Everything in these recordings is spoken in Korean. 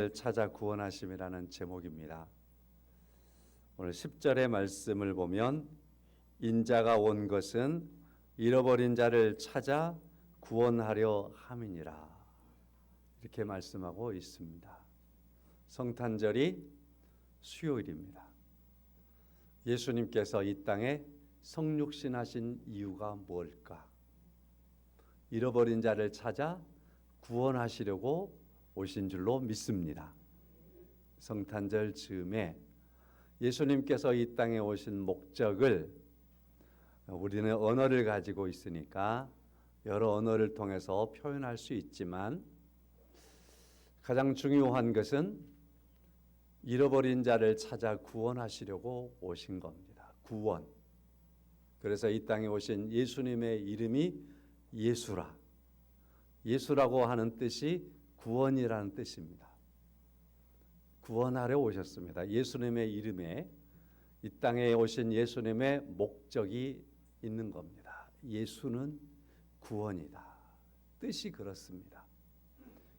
찾아 구원하심이라는 제목입니다. 오늘 10절의 말씀을 보면 인자가 온 것은 잃어버린 자를 찾아 구원하려 함이니라 이렇게 말씀하고 있습니다. 성탄절이 수요일입니다. 예수님께서 이 땅에 성육신하신 이유가 뭘까? 잃어버린 자를 찾아 구원하시려고 오신 줄로 믿습니다. 성탄절 즈음에 예수님께서 이 땅에 오신 목적을 우리는 언어를 가지고 있으니까 여러 언어를 통해서 표현할 수 있지만 가장 중요한 것은 잃어버린 자를 찾아 구원하시려고 오신 겁니다. 구원. 그래서 이 땅에 오신 예수님의 이름이 예수라. 예수라고 하는 뜻이 구원이라는 뜻입니다. 구원하려 오셨습니다. 예수님의 이름에 이 땅에 오신 예수님의 목적이 있는 겁니다. 예수는 구원이다. 뜻이 그렇습니다.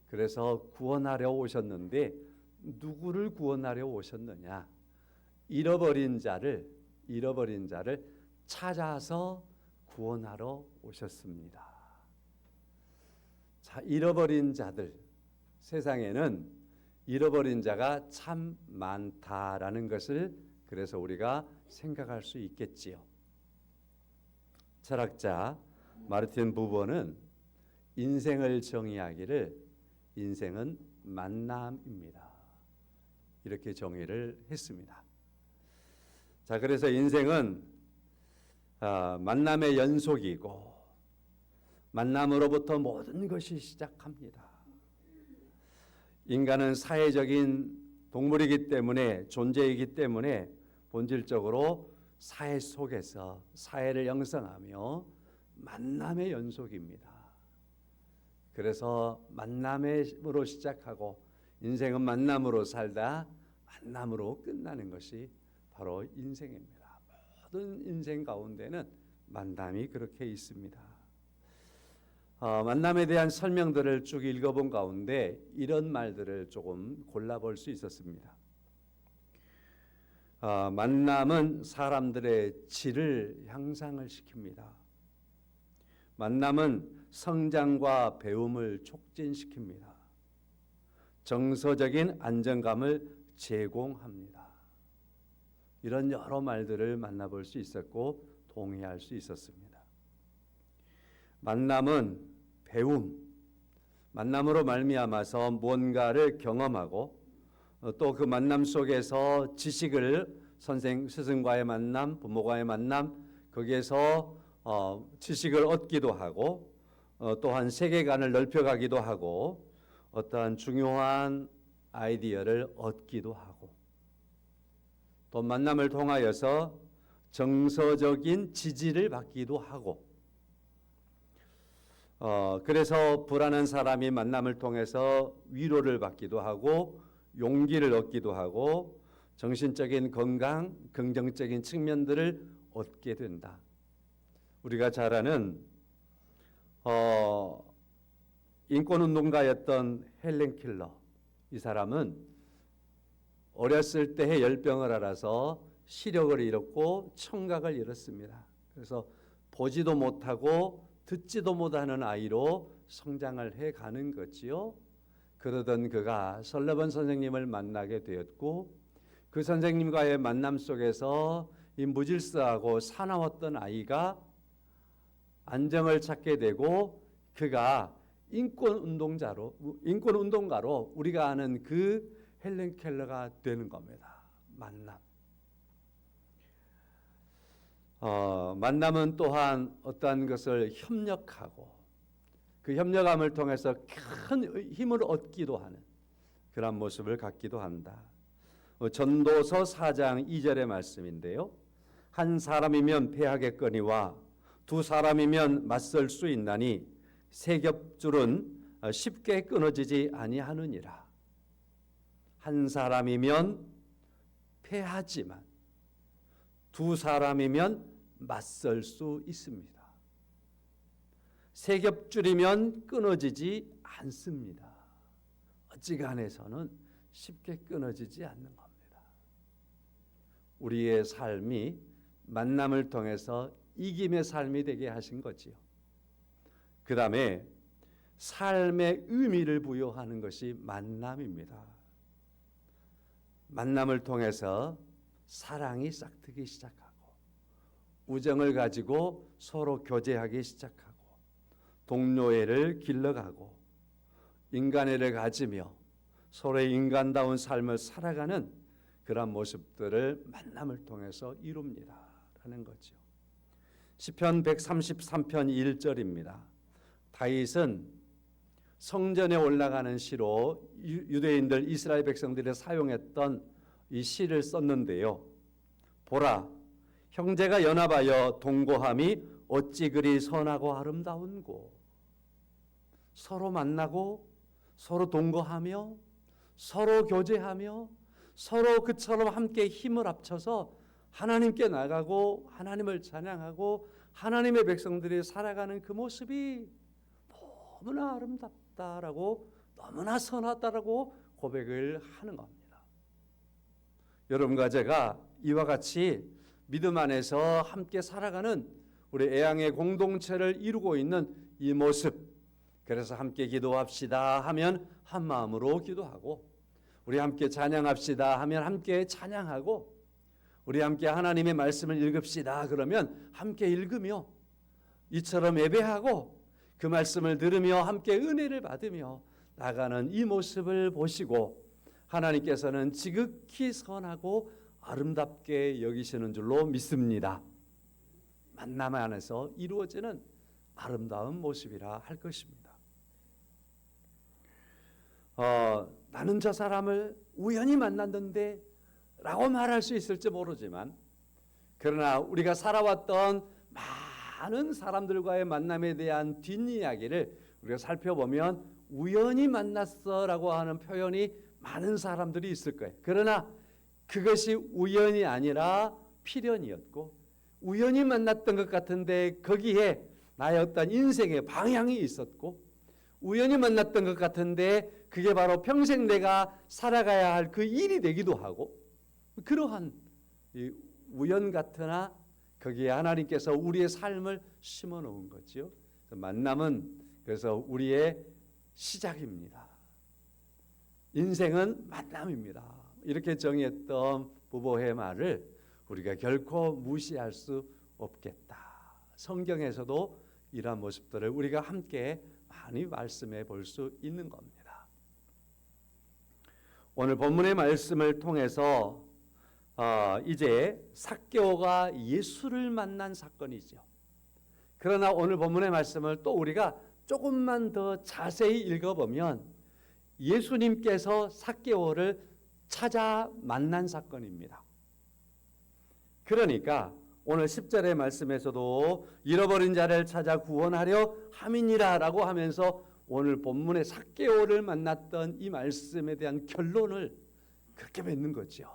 그래서 구원하려 오셨는데 누구를 구원하려 오셨느냐? 잃어버린 자를 찾아서 구원하러 오셨습니다. 자, 잃어버린 자들, 세상에는 잃어버린 자가 참 많다라는 것을 그래서 우리가 생각할 수 있겠지요. 철학자 마르틴 부버는 인생을 정의하기를 인생은 만남입니다. 이렇게 정의를 했습니다. 자, 그래서 인생은 만남의 연속이고 만남으로부터 모든 것이 시작합니다. 인간은 사회적인 동물이기 때문에 존재이기 때문에 본질적으로 사회 속에서 사회를 형성하며 만남의 연속입니다. 그래서 만남으로 시작하고 인생은 만남으로 살다 만남으로 끝나는 것이 바로 인생입니다. 모든 인생 가운데는 만남이 그렇게 있습니다. 만남에 대한 설명들을 쭉 읽어본 가운데 이런 말들을 조금 골라볼 수 있었습니다. 만남은 사람들의 질을 향상을 시킵니다. 만남은 성장과 배움을 촉진시킵니다. 정서적인 안정감을 제공합니다. 이런 여러 말들을 만나볼 수 있었고 동의할 수 있었습니다. 만남은 배움, 만남으로 말미암아서 뭔가를 경험하고 또 그 만남 속에서 지식을 스승과의 만남, 부모과의 만남 거기에서 지식을 얻기도 하고 또한 세계관을 넓혀가기도 하고 어떠한 중요한 아이디어를 얻기도 하고 또 만남을 통하여서 정서적인 지지를 받기도 하고 그래서 불안한 사람이 만남을 통해서 위로를 받기도 하고 용기를 얻기도 하고 정신적인 건강, 긍정적인 측면들을 얻게 된다. 우리가 잘 아는 인권운동가였던 헬렌 켈러, 이 사람은 어렸을 때의 열병을 앓아서 시력을 잃었고 청각을 잃었습니다. 그래서 보지도 못하고 듣지도 못하는 아이로 성장을 해가는 거지요. 그러던 그가 설러번 선생님을 만나게 되었고 그 선생님과의 만남 속에서 이 무질서하고 사나웠던 아이가 안정을 찾게 되고 그가 인권운동가로 우리가 아는 그 헬렌 켈러가 되는 겁니다. 만남은 또한 어떠한 것을 협력하고 그 협력함을 통해서 큰 힘을 얻기도 하는 그런 모습을 갖기도 한다. 전도서 4장 2절의 말씀인데요. 한 사람이면 패하겠거니와 두 사람이면 맞설 수 있나니 세 겹줄은 쉽게 끊어지지 아니하느니라. 한 사람이면 패하지만 두 사람이면 맞설 수 있습니다. 세 겹줄이면 끊어지지 않습니다. 어지간해서는 쉽게 끊어지지 않는 겁니다. 우리의 삶이 만남을 통해서 이김의 삶이 되게 하신 거지요. 그 다음에 삶의 의미를 부여하는 것이 만남입니다. 만남을 통해서 사랑이 싹트기 시작하고 우정을 가지고 서로 교제하기 시작하고 동료애를 길러가고 인간애를 가지며 서로의 인간다운 삶을 살아가는 그런 모습들을 만남을 통해서 이룹니다 라는 거죠. 시편 133편 1절입니다. 다윗은 성전에 올라가는 시로 유대인들 이스라엘 백성들이 사용했던 이 시를 썼는데요. 보라, 형제가 연합하여 동거함이 어찌 그리 선하고 아름다운고. 서로 만나고 서로 동거하며 서로 교제하며 서로 그처럼 함께 힘을 합쳐서 하나님께 나가고 하나님을 찬양하고 하나님의 백성들이 살아가는 그 모습이 너무나 아름답다라고 너무나 선하다라고 고백을 하는 겁니다. 여러분과 제가 이와 같이 믿음 안에서 함께 살아가는 우리 애양의 공동체를 이루고 있는 이 모습, 그래서 함께 기도합시다 하면 한 마음으로 기도하고 우리 함께 찬양합시다 하면 함께 찬양하고 우리 함께 하나님의 말씀을 읽읍시다 그러면 함께 읽으며 이처럼 예배하고 그 말씀을 들으며 함께 은혜를 받으며 나가는 이 모습을 보시고 하나님께서는 지극히 선하고 아름답게 여기시는 줄로 믿습니다. 만남 안에서 이루어지는 아름다운 모습이라 할 것입니다. 나는 저 사람을 우연히 만났는데 라고 말할 수 있을지 모르지만 그러나 우리가 살아왔던 많은 사람들과의 만남에 대한 뒷이야기를 우리가 살펴보면 우연히 만났어 라고 하는 표현이 많은 사람들이 있을 거예요. 그러나 그것이 우연이 아니라 필연이었고 우연히 만났던 것 같은데 거기에 나의 어떤 인생의 방향이 있었고 우연히 만났던 것 같은데 그게 바로 평생 내가 살아가야 할 그 일이 되기도 하고 그러한 우연 같으나 거기에 하나님께서 우리의 삶을 심어 놓은 거죠. 만남은 그래서 우리의 시작입니다. 인생은 만남입니다. 이렇게 정의했던 부보의 말을 우리가 결코 무시할 수 없겠다. 성경에서도 이러한 모습들을 우리가 함께 많이 말씀해 볼 수 있는 겁니다. 오늘 본문의 말씀을 통해서 이제 삭개오가 예수를 만난 사건이죠. 그러나 오늘 본문의 말씀을 또 우리가 조금만 더 자세히 읽어보면 예수님께서 삭개오를 찾아 만난 사건입니다. 그러니까 오늘 10절의 말씀에서도 잃어버린 자를 찾아 구원하려 함이니라 라고 하면서 오늘 본문의 삭개오를 만났던 이 말씀에 대한 결론을 그렇게 맺는 거죠.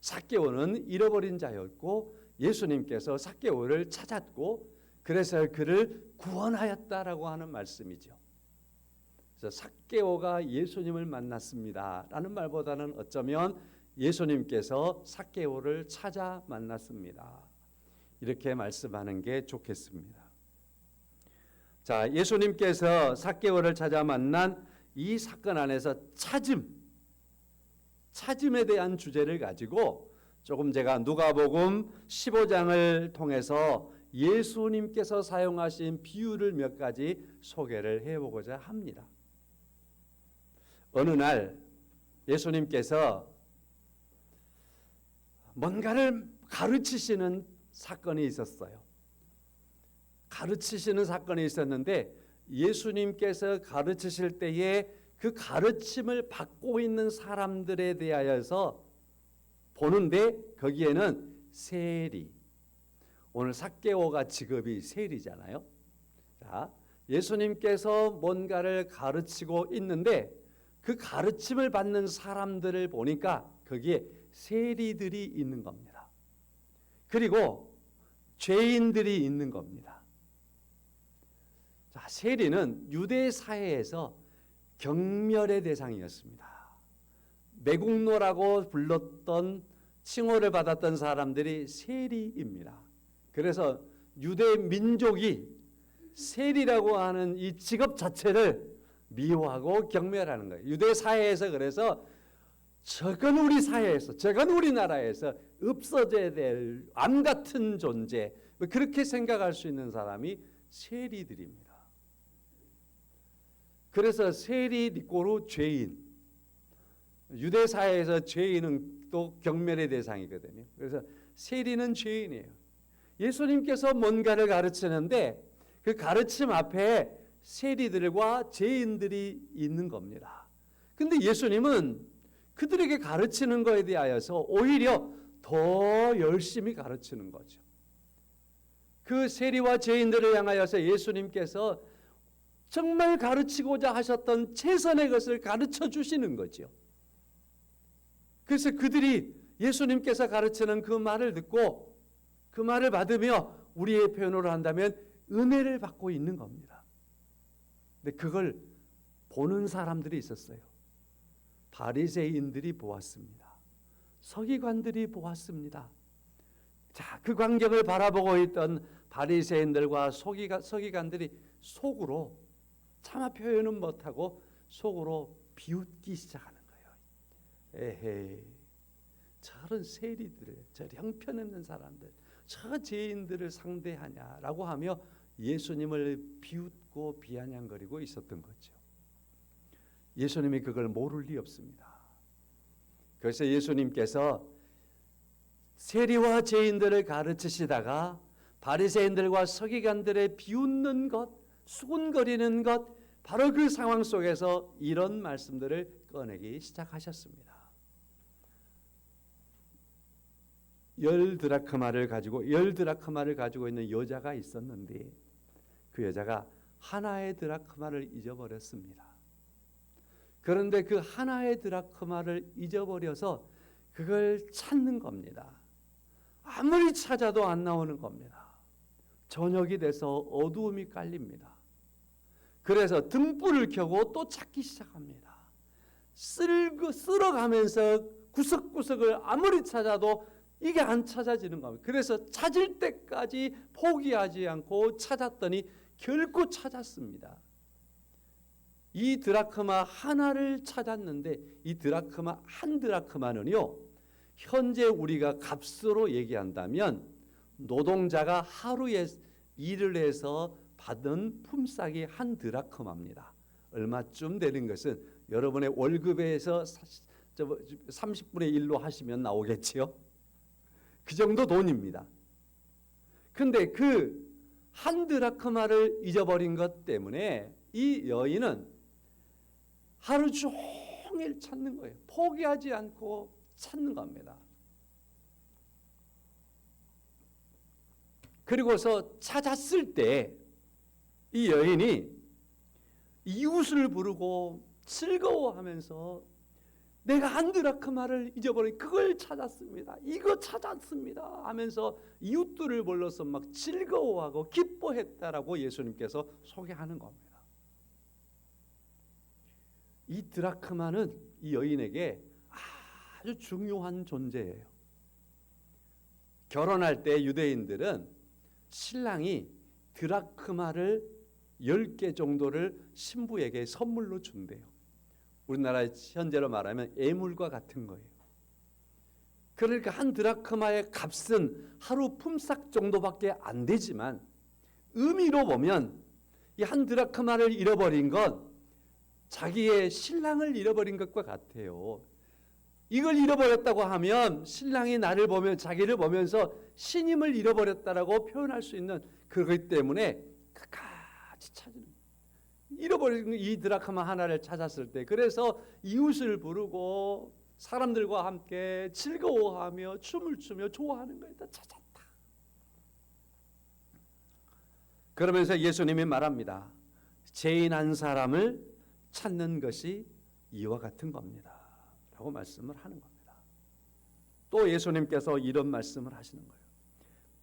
삭개오는 잃어버린 자였고 예수님께서 삭개오를 찾았고 그래서 그를 구원하였다라고 하는 말씀이죠. 그래서 삭개오가 예수님을 만났습니다 라는 말보다는 어쩌면 예수님께서 삭개오를 찾아 만났습니다. 이렇게 말씀하는 게 좋겠습니다. 자, 예수님께서 삭개오를 찾아 만난 이 사건 안에서 찾음에 대한 주제를 가지고 조금 제가 누가복음 15장을 통해서 예수님께서 사용하신 비유를 몇 가지 소개를 해보고자 합니다. 어느 날 예수님께서 뭔가를 가르치시는 사건이 있었어요. 가르치시는 사건이 있었는데 예수님께서 가르치실 때에 그 가르침을 받고 있는 사람들에 대하여서 보는데 거기에는 세리, 오늘 삭개오가 직업이 세리잖아요. 자, 예수님께서 뭔가를 가르치고 있는데 그 가르침을 받는 사람들을 보니까 거기에 세리들이 있는 겁니다. 그리고 죄인들이 있는 겁니다. 자, 세리는 유대 사회에서 경멸의 대상이었습니다. 매국노라고 불렀던 칭호를 받았던 사람들이 세리입니다. 그래서 유대 민족이 세리라고 하는 이 직업 자체를 미워하고 경멸하는 거예요. 유대 사회에서 그래서 저건 우리 사회에서, 저건 우리나라에서 없어져야 될 암 같은 존재, 그렇게 생각할 수 있는 사람이 세리들입니다. 그래서 세리 리꼬르 죄인, 유대 사회에서 죄인은 또 경멸의 대상이거든요. 그래서 세리는 죄인이에요. 예수님께서 뭔가를 가르치는데 그 가르침 앞에 세리들과 죄인들이 있는 겁니다. 근데 예수님은 그들에게 가르치는 것에 대하여서 오히려 더 열심히 가르치는 거죠. 그 세리와 죄인들을 향하여서 예수님께서 정말 가르치고자 하셨던 최선의 것을 가르쳐 주시는 거죠. 그래서 그들이 예수님께서 가르치는 그 말을 듣고 그 말을 받으며 우리의 표현으로 한다면 은혜를 받고 있는 겁니다. 근데 그걸 보는 사람들이 있었어요. 바리새인들이 보았습니다. 서기관들이 보았습니다. 자, 그 광경을 바라보고 있던 바리새인들과 서기관들이 속으로, 차마 표현은 못하고 속으로 비웃기 시작하는 거예요. 에헤이, 저런 세리들, 저 형편없는 사람들, 저 죄인들을 상대하냐라고 하며 예수님을 비웃고 비아냥거리고 있었던 거죠. 예수님이 그걸 모를 리 없습니다. 그래서 예수님께서 세리와 죄인들을 가르치시다가 바리새인들과 서기관들의 비웃는 것, 수군거리는 것, 바로 그 상황 속에서 이런 말씀들을 꺼내기 시작하셨습니다. 10드라크마를 가지고 있는 여자가 있었는데 그 여자가 하나의 드라크마를 잊어버렸습니다. 그런데 그 하나의 드라크마를 잊어버려서 그걸 찾는 겁니다. 아무리 찾아도 안 나오는 겁니다. 저녁이 돼서 어두움이 깔립니다. 그래서 등불을 켜고 또 찾기 시작합니다. 쓸어가면서 구석구석을 아무리 찾아도 이게 안 찾아지는 겁니다. 그래서 찾을 때까지 포기하지 않고 찾았더니 결코 찾았습니다. 이 드라크마 하나를 찾았는데 이 드라크마 한 드라크마는요, 현재 우리가 값으로 얘기한다면 노동자가 하루에 일을 해서 받은 품삯이 한 드라크마입니다. 얼마쯤 되는 것은 여러분의 월급에서 30분의 1로 하시면 나오겠지요. 그 정도 돈입니다. 근데 그 한 드라크마를 잊어버린 것 때문에 이 여인은 하루 종일 찾는 거예요. 포기하지 않고 찾는 겁니다. 그리고서 찾았을 때 이 여인이 이웃을 부르고 즐거워하면서 내가 한 드라크마를 잊어버린 그걸 찾았습니다. 이거 찾았습니다 하면서 이웃들을 불러서 막 즐거워하고 기뻐했다라고 예수님께서 소개하는 겁니다. 이 드라크마는 이 여인에게 아주 중요한 존재예요. 결혼할 때 유대인들은 신랑이 드라크마를 10개 정도를 신부에게 선물로 준대요. 우리나라 현재로 말하면 애물과 같은 거예요. 그러니까 한 드라크마의 값은 하루 품삯 정도밖에 안 되지만 의미로 보면 이 한 드라크마를 잃어버린 건 자기의 신랑을 잃어버린 것과 같아요. 이걸 잃어버렸다고 하면 신랑이 나를 보면 자기를 보면서 신임을 잃어버렸다라고 표현할 수 있는 그렇기 때문에 끝까지 찾는 잃어버린 이 드라크마 하나를 찾았을 때 그래서 이웃을 부르고 사람들과 함께 즐거워하며 춤을 추며 좋아하는 거예요. 다 찾았다. 그러면서 예수님이 말합니다. 죄인 한 사람을 찾는 것이 이와 같은 겁니다. 라고 말씀을 하는 겁니다. 또 예수님께서 이런 말씀을 하시는 거예요.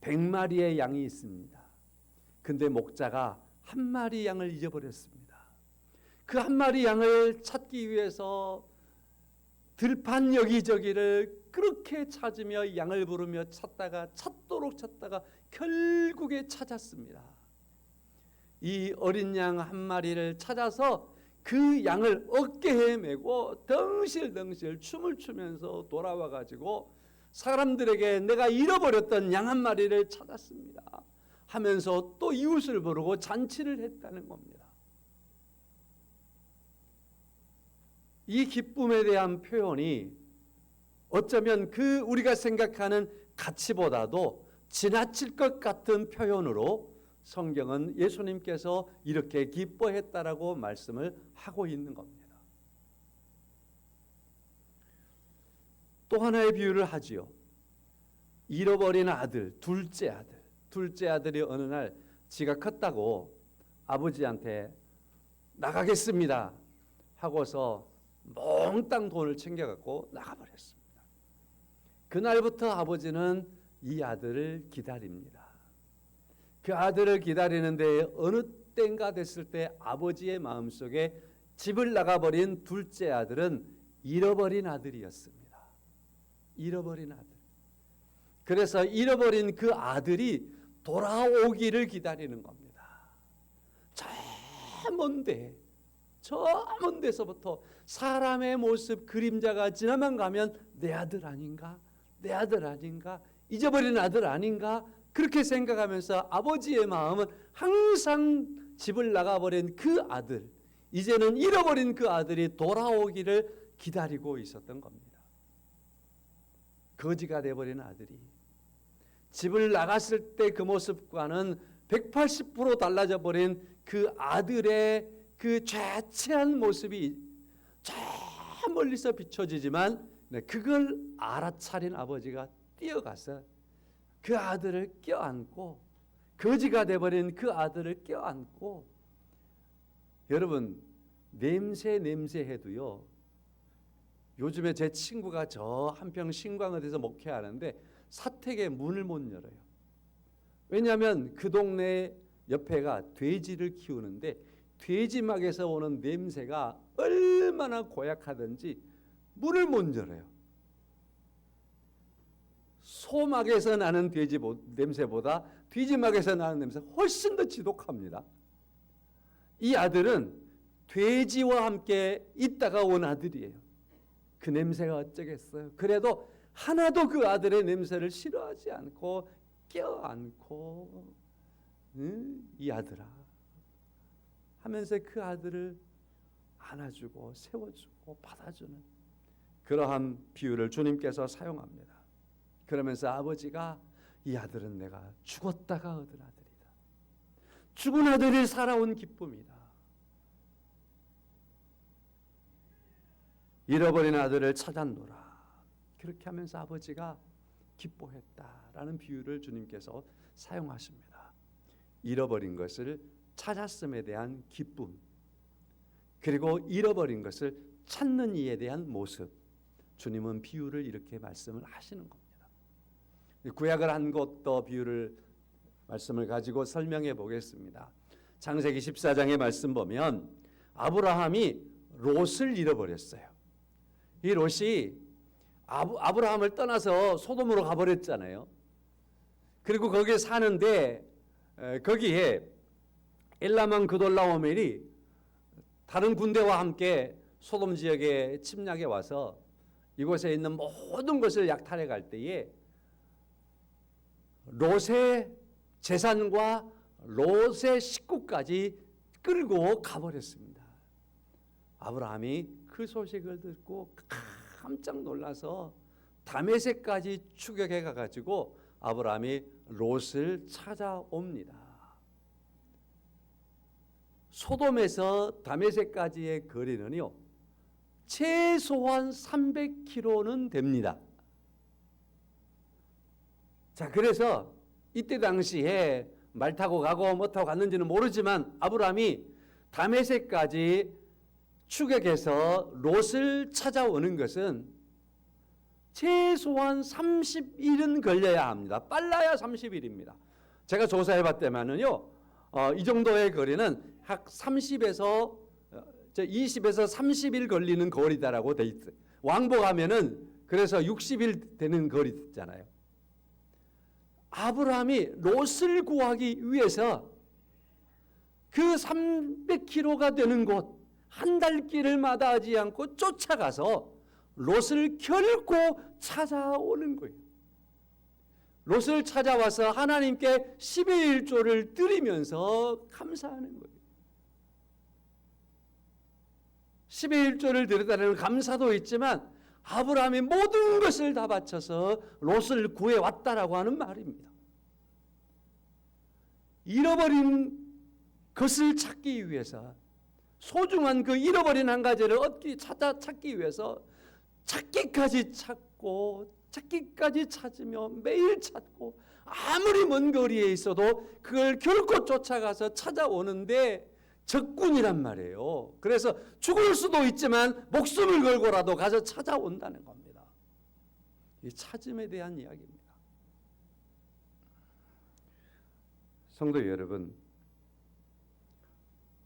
100마리의 양이 있습니다. 근데 목자가 한 마리 양을 잊어버렸습니다. 그 한 마리 양을 찾기 위해서 들판 여기저기를 그렇게 찾으며 양을 부르며 찾다가 찾도록 찾다가 결국에 찾았습니다. 이 어린 양 한 마리를 찾아서 그 양을 어깨에 메고 덩실덩실 춤을 추면서 돌아와 가지고 사람들에게 내가 잃어버렸던 양 한 마리를 찾았습니다 하면서 또 이웃을 부르고 잔치를 했다는 겁니다. 이 기쁨에 대한 표현이 어쩌면 그 우리가 생각하는 가치보다도 지나칠 것 같은 표현으로 성경은 예수님께서 이렇게 기뻐했다라고 말씀을 하고 있는 겁니다. 또 하나의 비유를 하지요. 잃어버린 아들, 둘째 아들. 둘째 아들이 어느 날 지가 컸다고 아버지한테 나가겠습니다 하고서 몽땅 돈을 챙겨갖고 나가버렸습니다. 그날부터 아버지는 이 아들을 기다립니다. 그 아들을 기다리는데 어느 때인가 됐을 때 아버지의 마음속에 집을 나가버린 둘째 아들은 잃어버린 아들이었습니다. 잃어버린 아들. 그래서 잃어버린 그 아들이 돌아오기를 기다리는 겁니다. 저 먼 데서부터 사람의 모습 그림자가 지나만 가면 내 아들 아닌가? 내 아들 아닌가? 잊어버린 아들 아닌가? 그렇게 생각하면서 아버지의 마음은 항상 집을 나가버린 그 아들, 이제는 잃어버린 그 아들이 돌아오기를 기다리고 있었던 겁니다. 거지가 돼버린 아들이 집을 나갔을 때 그 모습과는 180% 달라져 버린 그 아들의 그 죄체한 모습이 저 멀리서 비춰지지만 그걸 알아차린 아버지가 뛰어가서 그 아들을 껴안고 거지가 돼버린 그 아들을 껴안고 여러분 냄새 해도요. 요즘에 제 친구가 저 한평 신광어디서 목회하는데 사택에 문을 못 열어요. 왜냐하면 그 동네 옆에가 돼지를 키우는데 돼지막에서 오는 냄새가 얼마나 고약하든지 문을 못 열어요. 소막에서 나는 돼지 냄새보다 돼지막에서 나는 냄새가 훨씬 더 지독합니다. 이 아들은 돼지와 함께 있다가 온 아들이에요. 그 냄새가 어쩌겠어요. 그래도 하나도 그 아들의 냄새를 싫어하지 않고 껴안고 이 아들아 하면서 그 아들을 안아주고 세워주고 받아주는 그러한 비유를 주님께서 사용합니다. 그러면서 아버지가 이 아들은 내가 죽었다가 얻은 아들이다. 죽은 아들이 살아온 기쁨이다. 잃어버린 아들을 찾았노라. 그렇게 하면서 아버지가 기뻐했다라는 비유를 주님께서 사용하십니다. 잃어버린 것을 찾았음에 대한 기쁨, 그리고 잃어버린 것을 찾는 이에 대한 모습, 주님은 비유를 이렇게 말씀을 하시는 겁니다. 구약을 한 곳 더 비유를 말씀을 가지고 설명해 보겠습니다. 창세기 14장의 말씀 보면 아브라함이 롯을 잃어버렸어요. 이 롯이 아브라함을 떠나서 소돔으로 가버렸잖아요. 그리고 거기에 사는데 거기에 엘라만 그돌라오멜이 다른 군대와 함께 소돔 지역에 침략해 와서 이곳에 있는 모든 것을 약탈해 갈 때에 롯의 재산과 롯의 식구까지 끌고 가버렸습니다. 아브라함이 그 소식을 듣고 깜짝 놀라서 다메섹까지 추격해 가지고 아브라함이 롯을 찾아옵니다. 소돔에서 다메섹까지의 거리는요 최소한 300km는 됩니다. 자, 그래서 이때 당시에 말 타고 가고 뭐 타고 갔는지는 모르지만 아브라함이 다메섹까지 추격해서 롯을 찾아오는 것은 최소한 30일은 걸려야 합니다. 빨라야 30일입니다. 제가 조사해 봤더니요 이 정도의 거리는 약 20에서 30일 걸리는 거리다라고 돼 있어요. 왕복하면은 그래서 60일 되는 거리 있잖아요. 아브라함이 롯을 구하기 위해서 그 300km가 되는 곳 한 달 길을 마다하지 않고 쫓아가서 롯을 결코 찾아오는 거예요. 롯을 찾아와서 하나님께 10의 1조를 드리면서 감사하는 거예요. 10의 1조를 드렸다는 감사도 있지만 아브라함이 모든 것을 다 바쳐서 롯을 구해왔다라고 하는 말입니다. 잃어버린 것을 찾기 위해서, 소중한 그 잃어버린 한 가지를 찾기 위해서 찾기까지 찾고 찾기까지 찾으며 매일 찾고 아무리 먼 거리에 있어도 그걸 결코 쫓아가서 찾아오는데 적군이란 말이에요. 그래서 죽을 수도 있지만 목숨을 걸고라도 가서 찾아온다는 겁니다. 이 찾음에 대한 이야기입니다. 성도 여러분,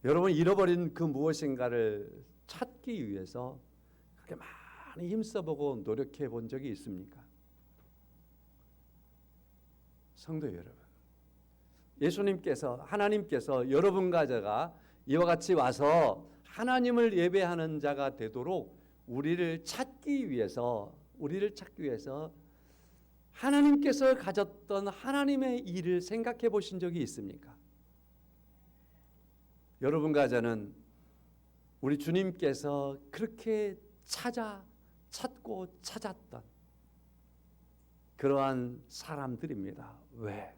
여러분 잃어버린 그 무엇인가를 찾기 위해서 그렇게 많이 힘써보고 노력해 본 적이 있습니까? 성도 여러분, 예수님께서, 하나님께서 여러분과 제가 이와 같이 와서 하나님을 예배하는 자가 되도록 우리를 찾기 위해서 하나님께서 가졌던 하나님의 일을 생각해 보신 적이 있습니까? 여러분과 저는 우리 주님께서 그렇게 찾고 찾았던 그러한 사람들입니다. 왜?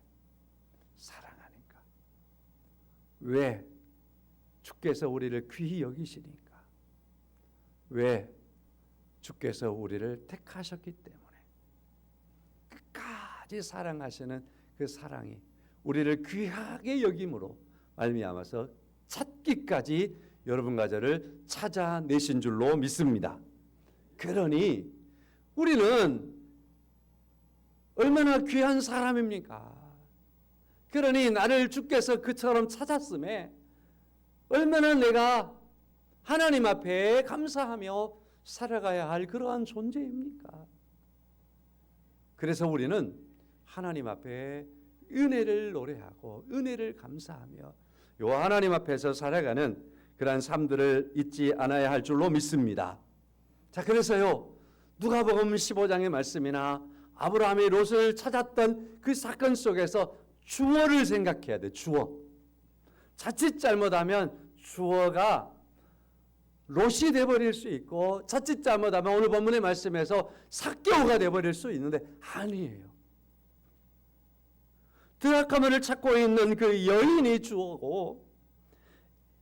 사랑하니까. 왜? 주께서 우리를 귀히 여기시니까. 왜? 주께서 우리를 택하셨기 때문에. 끝까지 사랑하시는 그 사랑이 우리를 귀하게 여김으로 말미암아서 찾기까지 여러분과 저를 찾아내신 줄로 믿습니다. 그러니 우리는 얼마나 귀한 사람입니까? 그러니 나를 주께서 그처럼 찾았음에 얼마나 내가 하나님 앞에 감사하며 살아가야 할 그러한 존재입니까? 그래서 우리는 하나님 앞에 은혜를 노래하고 은혜를 감사하며 요 하나님 앞에서 살아가는 그러한 삶들을 잊지 않아야 할 줄로 믿습니다. 자, 그래서요 누가복음 15장의 말씀이나 아브라함이 롯을 찾았던 그 사건 속에서 주어를 생각해야 돼. 주어. 자칫 잘못하면 주어가 롯이 돼버릴 수 있고 자칫 잘못하면 오늘 본문의 말씀에서 삭개오가 돼버릴 수 있는데 아니에요. 드라카마를 찾고 있는 그 여인이 주어고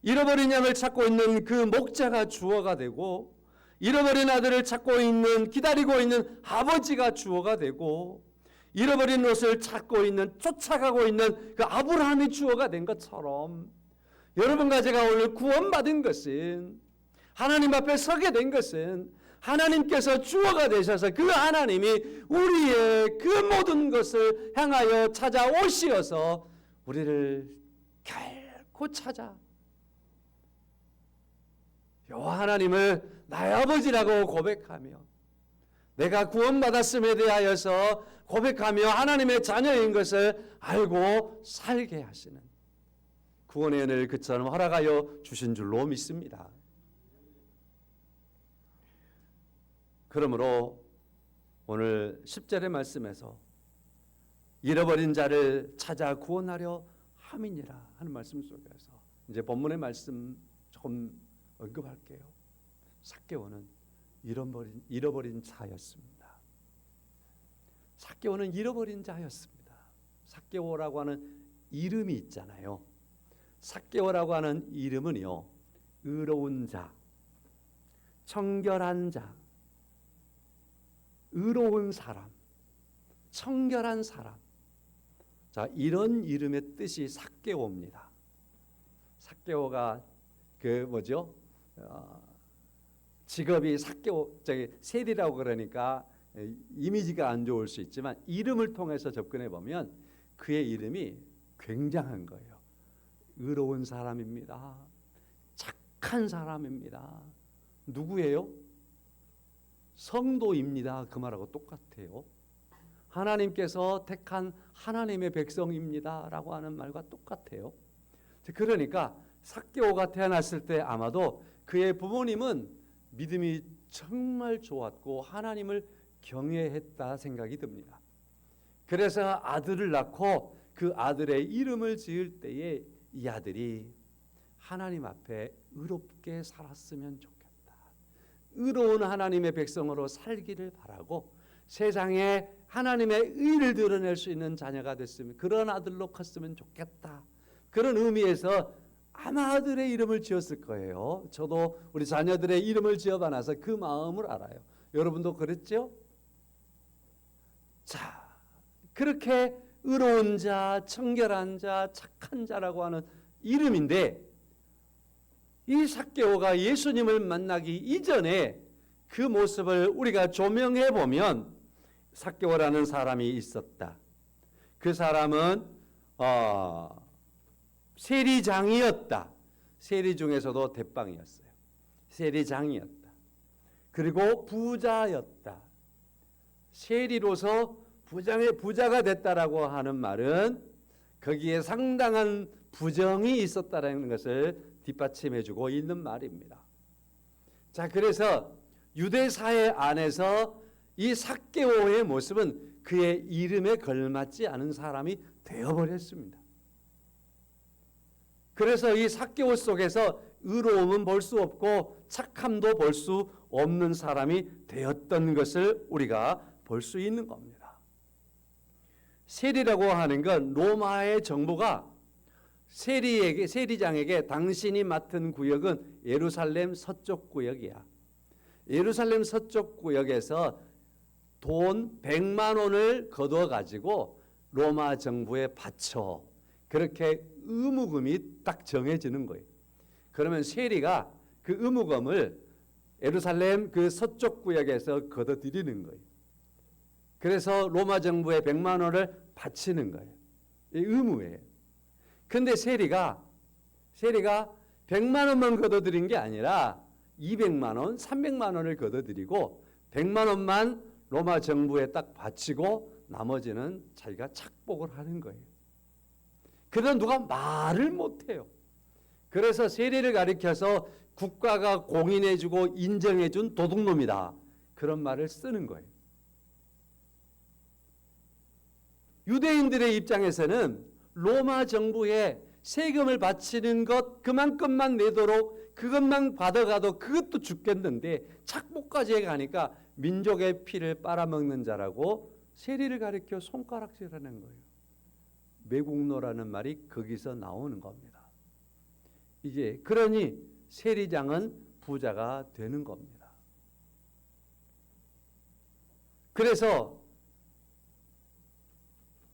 잃어버린 양을 찾고 있는 그 목자가 주어가 되고 잃어버린 아들을 찾고 있는 기다리고 있는 아버지가 주어가 되고 잃어버린 롯을 찾고 있는 쫓아가고 있는 그 아브라함이 주어가 된 것처럼 여러분과 제가 오늘 구원받은 것은 하나님 앞에 서게 된 것은 하나님께서 주어가 되셔서 그 하나님이 우리의 그 모든 것을 향하여 찾아오시어서 우리를 결코 찾아 여호와 하나님을 나의 아버지라고 고백하며 내가 구원받았음에 대하여서 고백하며 하나님의 자녀인 것을 알고 살게 하시는 구원의 은혜를 그처럼 허락하여 주신 줄로 믿습니다. 그러므로 오늘 10절의 말씀에서 잃어버린 자를 찾아 구원하려 함이니라 하는 말씀 속에서 이제 본문의 말씀 조금 언급할게요. 삭개오는 잃어버린 자였습니다. 삭개오는 잃어버린 자였습니다. 삭개오라고 하는 이름이 있잖아요. 삭개오라고 하는 이름은요, 의로운 자, 청결한 자, 의로운 사람, 청결한 사람. 자, 이런 이름의 뜻이 삭개오입니다. 삭개오가 그 뭐죠? 직업이 삭개오, 세리라고 그러니까 이미지가 안 좋을 수 있지만 이름을 통해서 접근해 보면 그의 이름이 굉장한 거예요. 의로운 사람입니다. 착한 사람입니다. 누구예요? 성도입니다. 그 말하고 똑같아요. 하나님께서 택한 하나님의 백성입니다. 라고 하는 말과 똑같아요. 그러니까 삭개오가 태어났을 때 아마도 그의 부모님은 믿음이 정말 좋았고 하나님을 경외했다 생각이 듭니다. 그래서 아들을 낳고 그 아들의 이름을 지을 때에 이 아들이 하나님 앞에 의롭게 살았으면 좋겠다. 의로운 하나님의 백성으로 살기를 바라고 세상에 하나님의 의를 드러낼 수 있는 자녀가 됐으면, 그런 아들로 컸으면 좋겠다. 그런 의미에서 아마 아들의 이름을 지었을 거예요. 저도 우리 자녀들의 이름을 지어봐 놔서 그 마음을 알아요. 여러분도 그랬죠? 자, 그렇게 의로운 자, 청결한 자, 착한 자라고 하는 이름인데, 이 삭개오가 예수님을 만나기 이전에 그 모습을 우리가 조명해 보면 삭개오라는 사람이 있었다. 그 사람은 세리장이었다. 세리 중에서도 대빵이었어요. 세리장이었다. 그리고 부자였다. 세리로서 부자가 됐다라고 하는 말은 거기에 상당한 부정이 있었다라는 것을 뒷받침해주고 있는 말입니다. 자, 그래서 유대 사회 안에서 이 삭개오의 모습은 그의 이름에 걸맞지 않은 사람이 되어버렸습니다. 그래서 이 삭개오 속에서 의로움은 볼 수 없고 착함도 볼 수 없는 사람이 되었던 것을 우리가 볼 수 있는 겁니다. 세리라고 하는 건 로마의 정부가 세리장에게 당신이 맡은 구역은 예루살렘 서쪽 구역이야. 예루살렘 서쪽 구역에서 돈 100만 원을 거둬 가지고 로마 정부에 바쳐. 그렇게 의무금이 딱 정해지는 거예요. 그러면 세리가 그 의무금을 예루살렘 그 서쪽 구역에서 거둬들이는 거예요. 그래서 로마 정부에 100만 원을 바치는 거예요. 이 의무예요. 근데 세리가 100만 원만 거둬들인 게 아니라 200만 원, 300만 원을 거둬들이고 100만 원만 로마 정부에 딱 바치고 나머지는 자기가 착복을 하는 거예요. 그러나 누가 말을 못해요. 그래서 세리를 가리켜서 국가가 공인해주고 인정해준 도둑놈이다. 그런 말을 쓰는 거예요. 유대인들의 입장에서는 로마 정부에 세금을 바치는 것 그만큼만 내도록 그것만 받아가도 그것도 죽겠는데 착복까지 해가니까 민족의 피를 빨아먹는 자라고 세리를 가리켜 손가락질하는 거예요. 매국노라는 말이 거기서 나오는 겁니다. 이제 그러니 세리장은 부자가 되는 겁니다. 그래서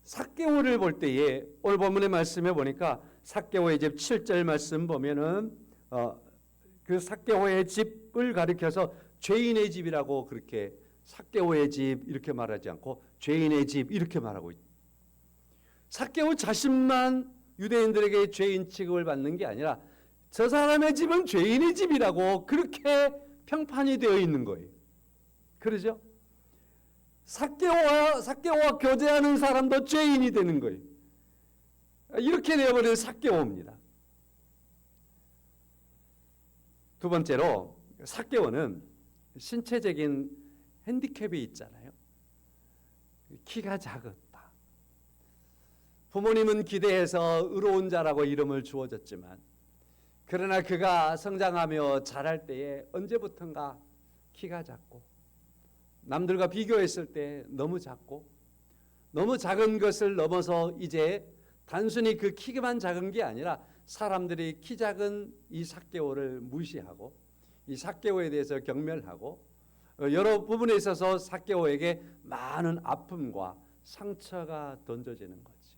삭개오를 볼 때에 오늘 본문의 말씀에 보니까 삭개오의 집 7절 말씀 보면은 그 삭개오의 집을 가리켜서 죄인의 집이라고 그렇게 삭개오의 집 이렇게 말하지 않고 죄인의 집 이렇게 말하고 있다. 삭개오 자신만 유대인들에게 죄인 취급을 받는 게 아니라 저 사람의 집은 죄인의 집이라고 그렇게 평판이 되어 있는 거예요. 그러죠? 삭개오와 교제하는 사람도 죄인이 되는 거예요. 이렇게 되어버린 삭개오입니다. 두 번째로 삭개오는 신체적인 핸디캡이 있잖아요. 키가 작았다. 부모님은 기대해서 의로운 자라고 이름을 주어졌지만 그러나 그가 성장하며 자랄 때에 언제부턴가 키가 작고 남들과 비교했을 때 너무 작고 너무 작은 것을 넘어서 이제 단순히 그 키만 작은 게 아니라 사람들이 키 작은 이 삭개오를 무시하고 이 삭개오에 대해서 경멸하고 여러 부분에 있어서 삭개오에게 많은 아픔과 상처가 던져지는 거지.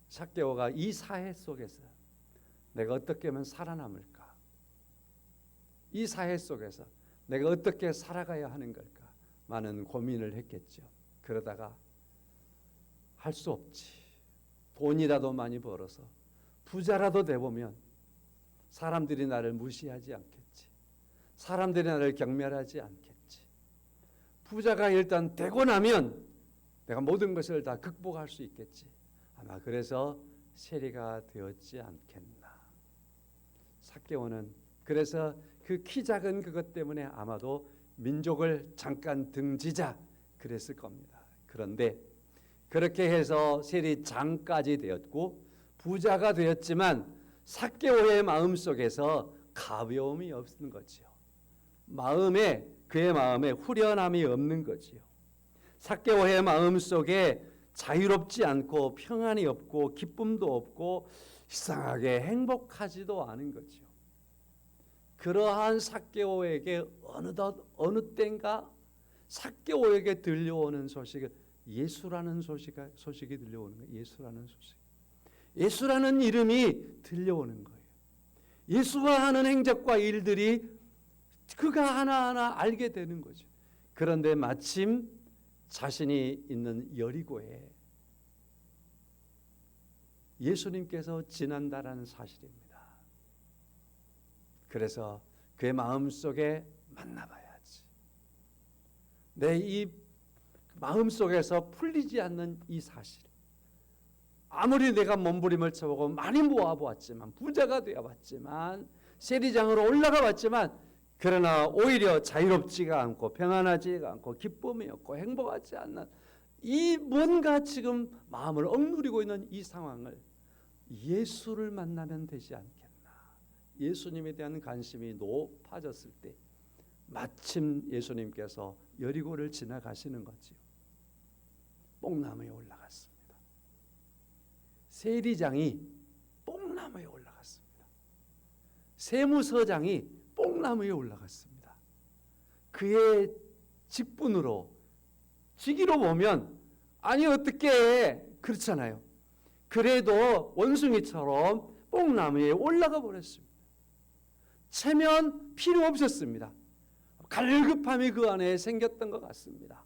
삭개오가 이 사회 속에서 내가 어떻게 하면 살아남을까? 이 사회 속에서 내가 어떻게 살아가야 하는 걸까? 많은 고민을 했겠죠. 그러다가 할 수 없지. 돈이라도 많이 벌어서 부자라도 돼보면 사람들이 나를 무시하지 않겠지. 사람들이 나를 경멸하지 않겠지. 부자가 일단 되고 나면 내가 모든 것을 다 극복할 수 있겠지. 아마 그래서 세리가 되었지 않겠나. 삭개오는 그래서 그 키 작은 그것 때문에 아마도 민족을 잠깐 등지자 그랬을 겁니다. 그런데 그렇게 해서 세리장까지 되었고 부자가 되었지만 삭개오의 마음속에서 가벼움이 없는 거지요. 그의 마음에 후련함이 없는 거지요. 삭개오의 마음속에 자유롭지 않고 평안이 없고 기쁨도 없고 이상하게 행복하지도 않은 거지요. 그러한 삭개오에게 어느 때인가 삭개오에게 들려오는 소식은 예수라는 소식이 들려오는 거예요. 예수라는 소식. 예수라는 이름이 들려오는 거예요. 예수가 하는 행적과 일들이 그가 하나하나 알게 되는 거죠. 그런데 마침 자신이 있는 여리고에 예수님께서 지난다라는 사실입니다. 그래서 그의 마음속에 만나봐야지. 내 이 마음속에서 풀리지 않는 이 사실. 아무리 내가 몸부림을 쳐보고 많이 모아보았지만 부자가 되어봤지만 세리장으로 올라가 봤지만 그러나 오히려 자유롭지가 않고 평안하지가 않고 기쁨이 없고 행복하지 않는 이 뭔가 지금 마음을 억누리고 있는 이 상황을 예수를 만나면 되지 않겠나. 예수님에 대한 관심이 높아졌을 때 마침 예수님께서 여리고를 지나가시는 거지요. 뽕나무에 올라갔습니다. 세리장이 뽕나무에 올라갔습니다. 세무서장이 뽕나무에 올라갔습니다. 그의 직분으로 직위로 보면 아니 어떻게 그렇잖아요. 그래도 원숭이처럼 뽕나무에 올라가 버렸습니다. 체면 필요 없었습니다. 갈급함이 그 안에 생겼던 것 같습니다.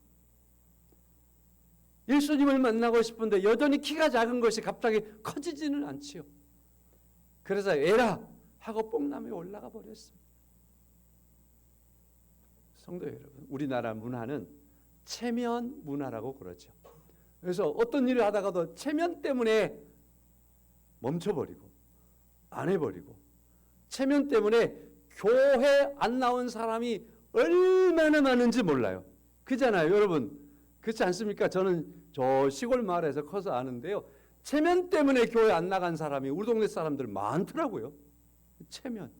예수님을 만나고 싶은데 여전히 키가 작은 것이 갑자기 커지지는 않지요. 그래서 에라 하고 뽕나무에 올라가 버렸습니다. 성도 여러분, 우리나라 문화는 체면 문화라고 그러죠. 그래서 어떤 일을 하다가도 체면 때문에 멈춰버리고 안 해버리고 체면 때문에 교회 안 나온 사람이 얼마나 많은지 몰라요. 그잖아요, 여러분. 그렇지 않습니까? 저는 저 시골 마을에서 커서 아는데요. 체면 때문에 교회 안 나간 사람이 우리 동네 사람들 많더라고요. 체면.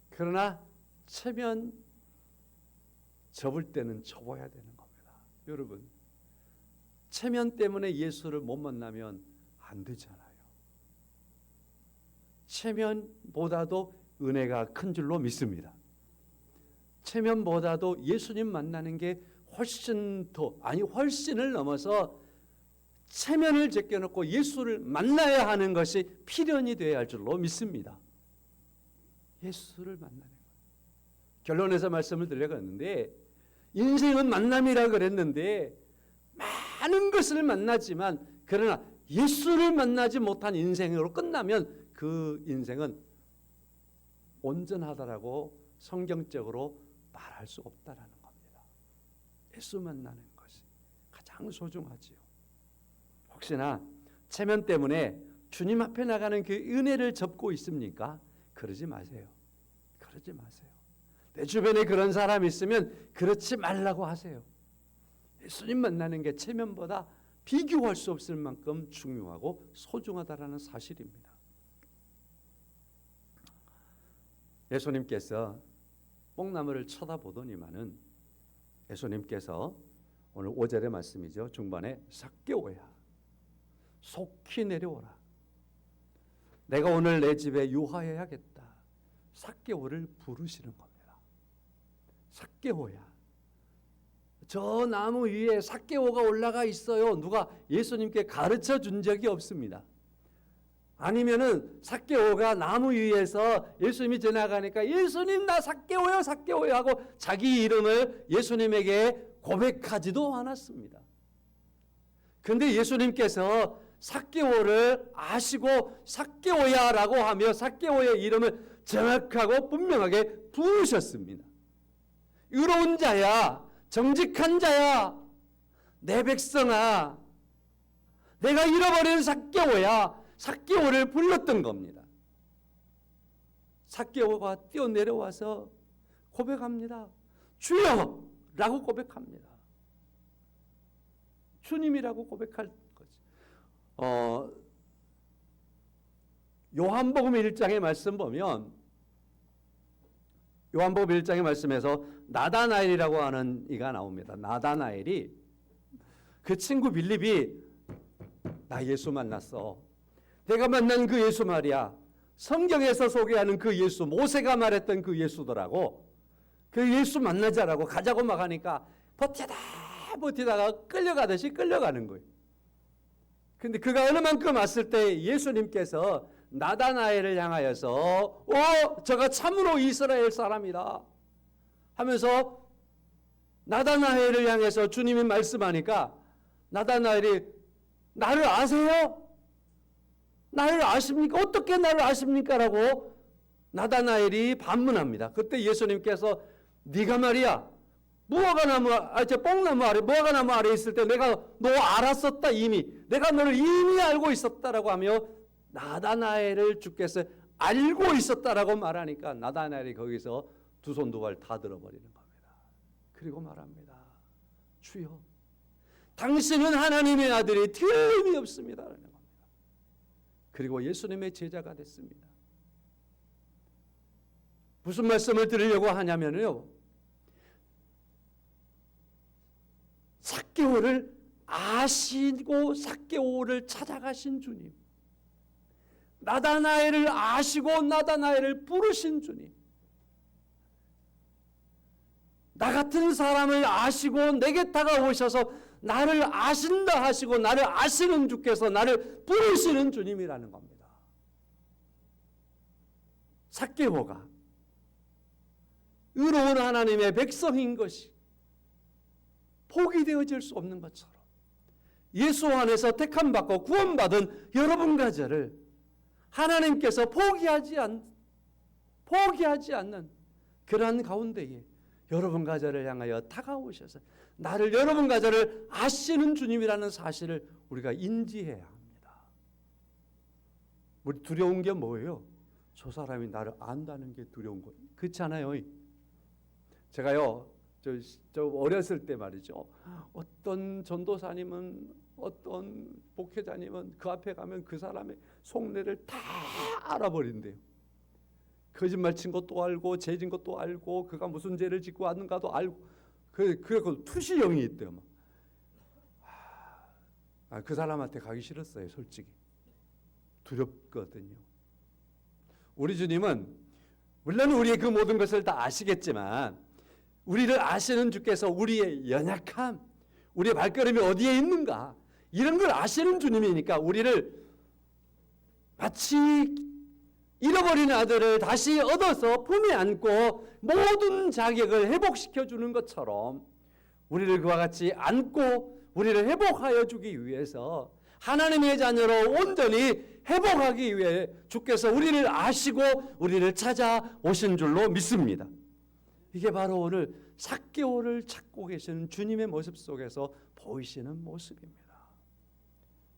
그러나 체면 접을 때는 접어야 되는 겁니다. 여러분, 체면 때문에 예수를 못 만나면 안 되잖아요. 체면보다도 은혜가 큰 줄로 믿습니다. 체면보다도 예수님 만나는 게 훨씬을 넘어서 체면을 제껴놓고 예수를 만나야 하는 것이 필연이 되어야 할 줄로 믿습니다. 예수를 만나는 거예요. 결론에서 말씀을 드려갔는데 인생은 만남이라 그랬는데 많은 것을 만나지만 그러나 예수를 만나지 못한 인생으로 끝나면 그 인생은 온전하다라고 성경적으로 말할 수 없다라는 겁니다. 예수 만나는 것이 가장 소중하지요. 혹시나 체면 때문에 주님 앞에 나가는 그 은혜를 접고 있습니까? 그러지 마세요. 그러지 마세요. 내 주변에 그런 사람이 있으면 그렇지 말라고 하세요. 예수님 만나는 게 체면보다 비교할 수 없을 만큼 중요하고 소중하다라는 사실입니다. 예수님께서 뽕나무를 쳐다보더니만은 예수님께서 오늘 5절의 말씀이죠. 중반에 삭개오야 속히 내려오라. 내가 오늘 내 집에 유하여야겠다. 삭개오를 부르시는 겁니다. 삭개오야. 저 나무 위에 삭개오가 올라가 있어요. 누가 예수님께 가르쳐 준 적이 없습니다. 아니면은 삭개오가 나무 위에서 예수님이 지나가니까 예수님 나 삭개오요 삭개오요 하고 자기 이름을 예수님에게 고백하지도 않았습니다. 그런데 예수님께서 삭개오를 아시고 삭개오야라고 하며 삭개오의 이름을 정확하고 분명하게 부르셨습니다. 의로운 자야, 정직한 자야, 내 백성아, 내가 잃어버린 삭개오야, 삭개오를 불렀던 겁니다. 삭개오가 뛰어내려와서 고백합니다. 주여! 라고 고백합니다. 주님이라고 고백할 거죠. 요한복음 1장의 말씀 보면, 요한복음 1장의 말씀에서 나다나엘이라고 하는 이가 나옵니다. 나다나엘이 그 친구 빌립이 나 예수 만났어. 내가 만난 그 예수 말이야. 성경에서 소개하는 그 예수, 모세가 말했던 그 예수더라고. 그 예수 만나자라고 가자고 막 하니까 버티다가 끌려가듯이 끌려가는 거예요. 근데 그가 어느 만큼 왔을 때 예수님께서 나다나엘을 향하여서 저가 참으로 이스라엘 사람이다 하면서 나다나엘을 향해서 주님이 말씀하니까 나다나엘이 나를 아세요? 나를 아십니까? 어떻게 나를 아십니까? 라고 나다나엘이 반문합니다. 그때 예수님께서 네가 말이야 뽕나무 아래 무화과나무 아래 있을 때 내가 너 알았었다. 이미 내가 너를 이미 알고 있었다라고 하며 나다나엘을 주께서 알고 있었다라고 말하니까 나다나엘이 거기서 두 손 두 발 다 들어버리는 겁니다. 그리고 말합니다. 주여, 당신은 하나님의 아들이 틀림이 없습니다라는 겁니다. 그리고 예수님의 제자가 됐습니다. 무슨 말씀을 드리려고 하냐면요, 삭개오를 아시고 삭개오를 찾아가신 주님, 나다나엘을 아시고 나다나엘을 부르신 주님, 나 같은 사람을 아시고 내게 다가오셔서 나를 아신다 하시고 나를 아시는 주께서 나를 부르시는 주님이라는 겁니다. 삭개오가 의로운 하나님의 백성인 것이 포기되어질 수 없는 것처럼 예수 안에서 택함받고 구원받은 여러분과 저를 하나님께서 포기하지 않는 그러한 가운데에 여러분과 저를 향하여 다가오셔서 나를 여러분과 저를 아시는 주님이라는 사실을 우리가 인지해야 합니다. 우리 두려운 게 뭐예요? 저 사람이 나를 안다는 게 두려운 거예요. 그렇지 않아요? 제가요, 저 어렸을 때 말이죠, 어떤 전도사님은 어떤 목회자님은 그 앞에 가면 그 사람의 속내를 다 알아버린대요. 거짓말 친 것도 알고 죄진 것도 알고 그가 무슨 죄를 짓고 왔는가도 알고 그래서 투시형이 있대요. 그 사람한테 가기 싫었어요. 솔직히 두렵거든요. 우리 주님은 물론 우리의 그 모든 것을 다 아시겠지만 우리를 아시는 주께서 우리의 연약함, 우리의 발걸음이 어디에 있는가 이런 걸 아시는 주님이니까 우리를 마치 잃어버린 아들을 다시 얻어서 품에 안고 모든 자격을 회복시켜 주는 것처럼 우리를 그와 같이 안고 우리를 회복하여 주기 위해서 하나님의 자녀로 온전히 회복하기 위해 주께서 우리를 아시고 우리를 찾아오신 줄로 믿습니다. 이게 바로 오늘 삭개오를 찾고 계시는 주님의 모습 속에서 보이시는 모습입니다.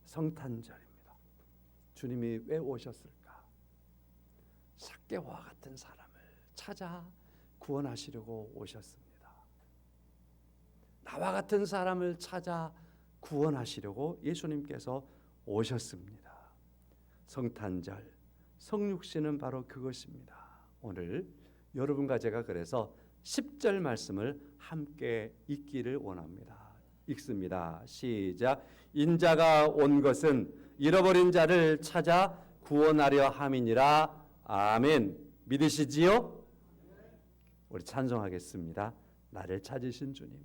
성탄절입니다. 주님이 왜 오셨을까? 삭개오와 같은 사람을 찾아 구원하시려고 오셨습니다. 나와 같은 사람을 찾아 구원하시려고 예수님께서 오셨습니다. 성탄절, 성육신은 바로 그것입니다. 오늘 여러분과 제가 그래서 10절 말씀을 함께 읽기를 원합니다. 읽습니다. 시작. 인자가 온 것은 잃어버린 자를 찾아 구원하려 함이니라. 아멘. 믿으시지요? 우리 찬송하겠습니다. 나를 찾으신 주님.